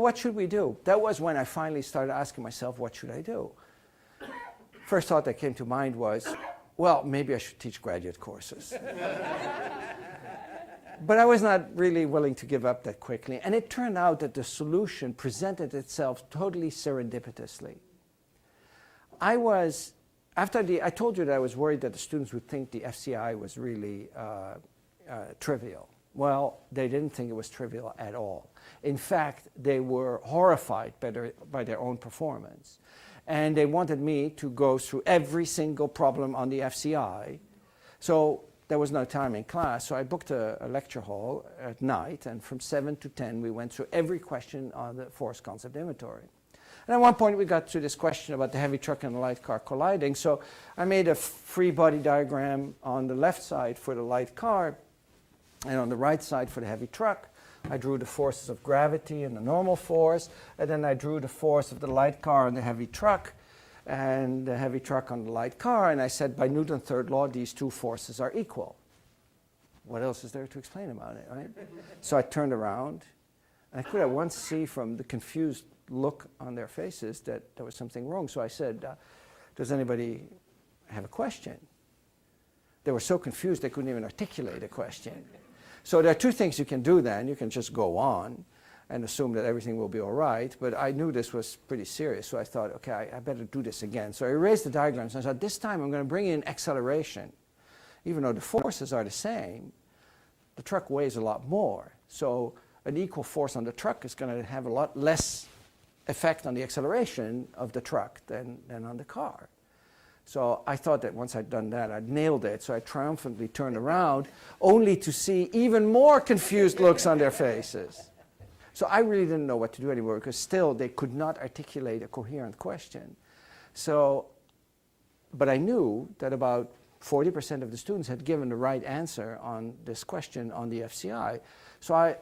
what should we do? That was when I finally started asking myself, what should I do? First thought that came to mind was, well, maybe I should teach graduate courses. But I was not really willing to give up that quickly. And it turned out that the solution presented itself totally serendipitously. I told you that I was worried that the students would think the FCI was really trivial. Well, they didn't think it was trivial at all. In fact, they were horrified by their own performance. And they wanted me to go through every single problem on the FCI. So there was no time in class, so I booked a lecture hall at night, and from 7 to 10 we went through every question on the force concept inventory. And at one point we got to this question about the heavy truck and the light car colliding, so I made a free body diagram on the left side for the light car, and on the right side for the heavy truck. I drew the forces of gravity and the normal force, and then I drew the force of the light car and the heavy truck, and the heavy truck on the light car, and I said by Newton's third law these two forces are equal. What else is there to explain about it, right? So I turned around, and I could at once see from the confused look on their faces that there was something wrong. So I said, does anybody have a question? They were so confused they couldn't even articulate a question. So there are two things you can do then. You can just go on and assume that everything will be all right. But I knew this was pretty serious, so I thought, okay, I better do this again. So I erased the diagrams, and I thought, this time I'm going to bring in acceleration. Even though the forces are the same, the truck weighs a lot more. So an equal force on the truck is going to have a lot less effect on the acceleration of the truck than on the car. So I thought that once I'd done that, I'd nailed it. So I triumphantly turned around, only to see even more confused looks on their faces. So I really didn't know what to do anymore, because still they could not articulate a coherent question. So, but I knew that about 40% of the students had given the right answer on this question on the FCI. So I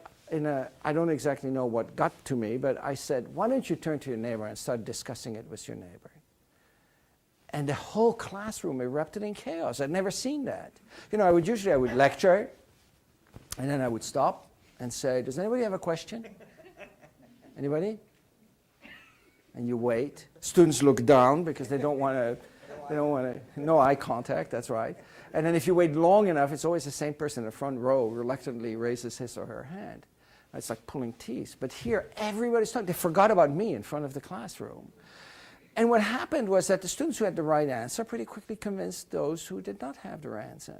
don't exactly know what got to me, but I said, why don't you turn to your neighbor and start discussing it with your neighbor? And the whole classroom erupted in chaos. I'd never seen that. You know, I would lecture, and then I would stop and say, does anybody have a question? Anybody? And you wait. Students look down because they don't want to, no eye contact, that's right. And then if you wait long enough, it's always the same person in the front row reluctantly raises his or her hand. It's like pulling teeth. But here, everybody's talking. They forgot about me in front of the classroom. And what happened was that the students who had the right answer pretty quickly convinced those who did not have the right answer.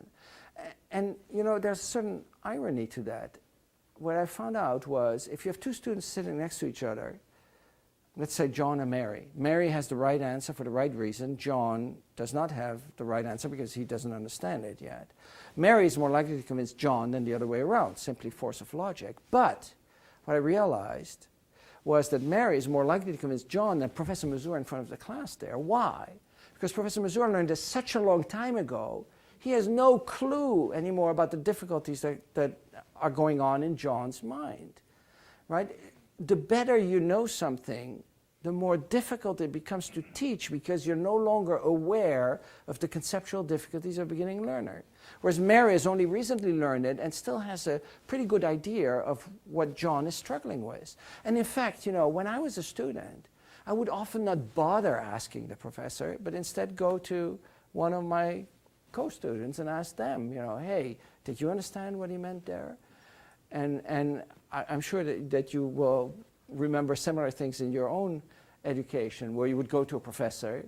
And you know, there's a certain irony to that. What I found out was if you have two students sitting next to each other, let's say John and Mary. Mary has the right answer for the right reason. John does not have the right answer because he doesn't understand it yet. Mary is more likely to convince John than the other way around, simply force of logic. But what I realized was that Mary is more likely to convince John than Professor Mazur in front of the class there. Why? Because Professor Mazur learned this such a long time ago, he has no clue anymore about the difficulties that are going on in John's mind, right? The better you know something, the more difficult it becomes to teach because you're no longer aware of the conceptual difficulties of a beginning learner. Whereas Mary has only recently learned it and still has a pretty good idea of what John is struggling with. And in fact, you know, when I was a student, I would often not bother asking the professor, but instead go to one of my co-students and ask them, you know, hey, did you understand what he meant there? And I'm sure that you will remember similar things in your own education, where you would go to a professor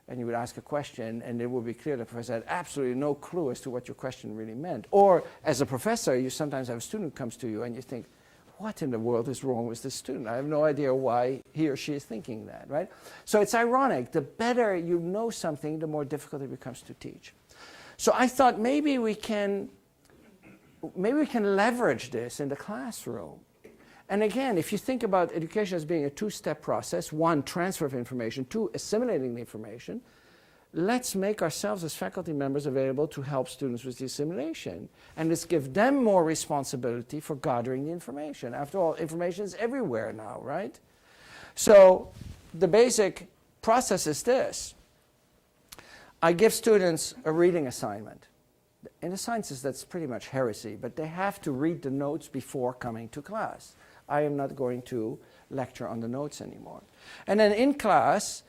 and you would ask a question, and it would be clear the professor had absolutely no clue as to what your question really meant. Or as a professor, you sometimes have a student who comes to you and you think, what in the world is wrong with this student? I have no idea why he or she is thinking that, right? So it's ironic. The better you know something, the more difficult it becomes to teach. So I thought maybe we can leverage this in the classroom. And again, if you think about education as being a two-step process, one, transfer of information, two, assimilating the information, let's make ourselves as faculty members available to help students with the assimilation. And let's give them more responsibility for gathering the information. After all, information is everywhere now, right? So the basic process is this. I give students a reading assignment. In the sciences, that's pretty much heresy, but they have to read the notes before coming to class. I am not going to lecture on the notes anymore. And then in class,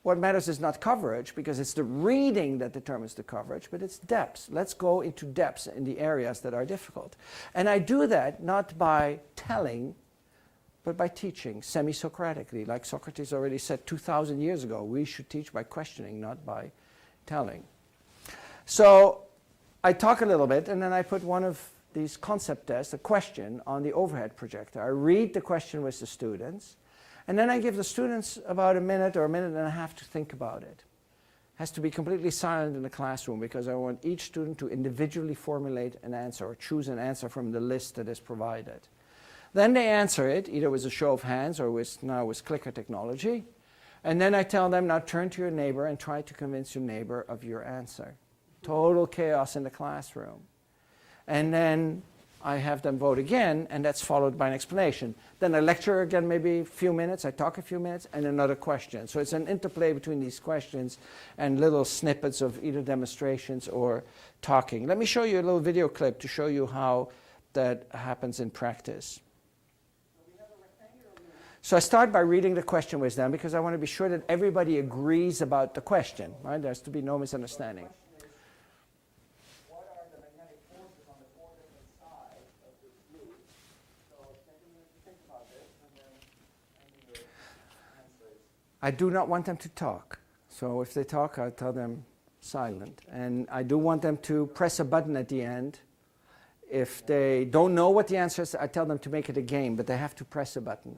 what matters is not coverage, because it's the reading that determines the coverage, but it's depth. Let's go into depths in the areas that are difficult. And I do that not by telling, but by teaching semi-Socratically. Like Socrates already said 2,000 years ago, we should teach by questioning, not by telling. So I talk a little bit, and then I put one of these concept tests, a question, on the overhead projector. I read the question with the students, and then I give the students about a minute or a minute and a half to think about it. It has to be completely silent in the classroom, because I want each student to individually formulate an answer or choose an answer from the list that is provided. Then they answer it, either with a show of hands or now with clicker technology. And then I tell them, now turn to your neighbor and try to convince your neighbor of your answer. Total chaos in the classroom. And then I have them vote again, and that's followed by an explanation. Then I lecture again, maybe a few minutes, I talk a few minutes, and another question. So it's an interplay between these questions and little snippets of either demonstrations or talking. Let me show you a little video clip to show you how that happens in practice. So I start by reading the question with them, because I want to be sure that everybody agrees about the question, right? There has to be no misunderstanding. I do not want them to talk. So if they talk, I tell them silent. And I do want them to press a button at the end. If they don't know what the answer is, I tell them to make it a game, but they have to press a button.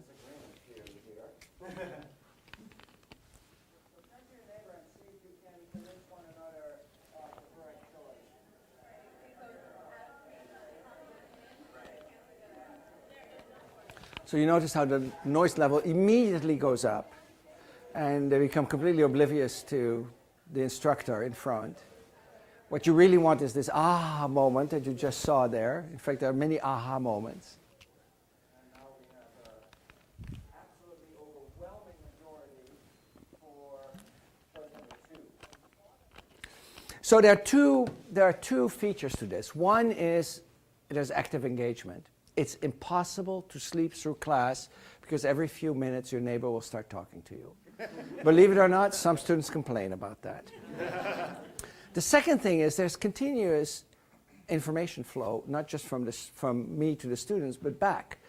So you notice how the noise level immediately goes up, and they become completely oblivious to the instructor in front. What you really want is this aha moment that you just saw there. In fact, there are many aha moments. And now we have an absolutely overwhelming majority for choice number 2. So there are two features to this. One is there's active engagement. It's impossible to sleep through class, because every few minutes your neighbor will start talking to you. Believe it or not, some students complain about that. The second thing is there's continuous information flow, not just from me to the students, but back.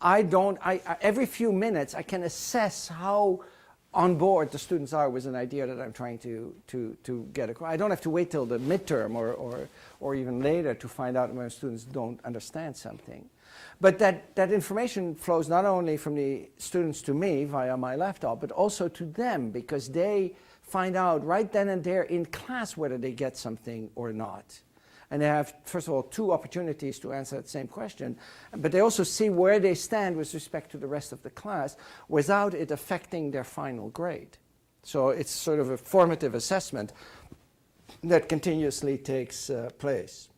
Every few minutes I can assess how on board the students are with an idea that I'm trying to get across. I don't have to wait till the midterm or even later to find out when students don't understand something. But that information flows not only from the students to me via my laptop, but also to them, because they find out right then and there in class whether they get something or not. And they have, first of all, 2 opportunities to answer that same question, but they also see where they stand with respect to the rest of the class without it affecting their final grade. So it's sort of a formative assessment that continuously takes place.